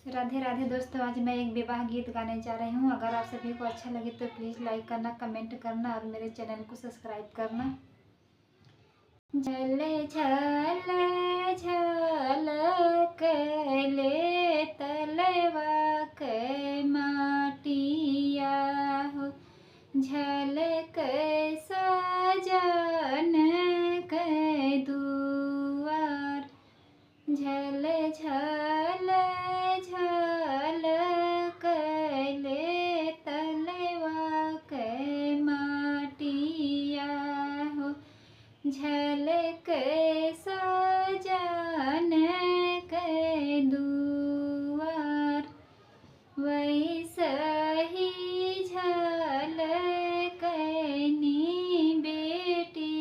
राधे राधे दोस्तों, आज मैं एक विवाह गीत गाने जा रही हूँ। अगर आप सभी को अच्छा लगे तो प्लीज़ लाइक करना, कमेंट करना और मेरे चैनल को सब्सक्राइब करना। झल झल झलकले तलवा के माटिया हो, झलक सजन के दुआर। झल झल झलकले तलवा के माटिया हो, झलक सजन के दुआर। वैसे ही झलकनी बेटी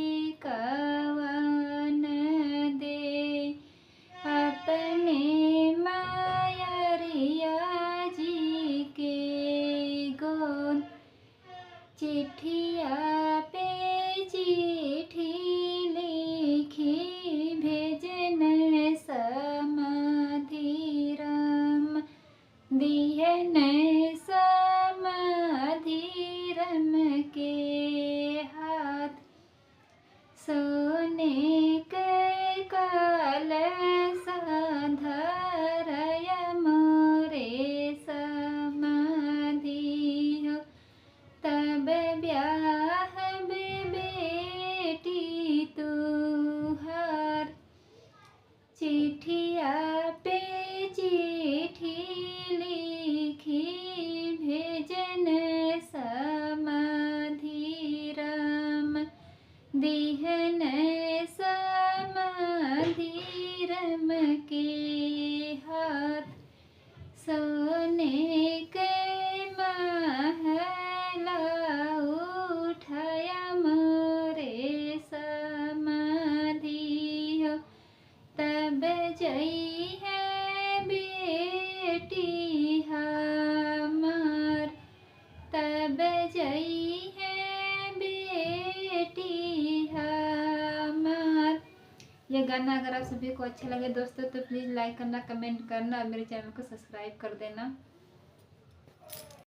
कवन दे, अपने मायरिया जी के गोद। चिट्ठिया पे चिट्ठी लिखी भेजन समाधिरम, दिहन समाधिरम के हाथ। सोने के कलश धरय मोरे समाधि हो, तब ब्याह बेटी तुहार। चिट्ठिया पे चिट्ठी लिखी भेजन समाधिरम, दिहन समाधिरम के हाथ। सोने के महला उठाया मोरे समाधि हो, तब जई है बेटी हमार, तब जई है बेटी हमार। ये गाना अगर आप सभी को अच्छा लगे दोस्तों तो प्लीज़ लाइक करना, कमेंट करना और मेरे चैनल को सब्सक्राइब कर देना।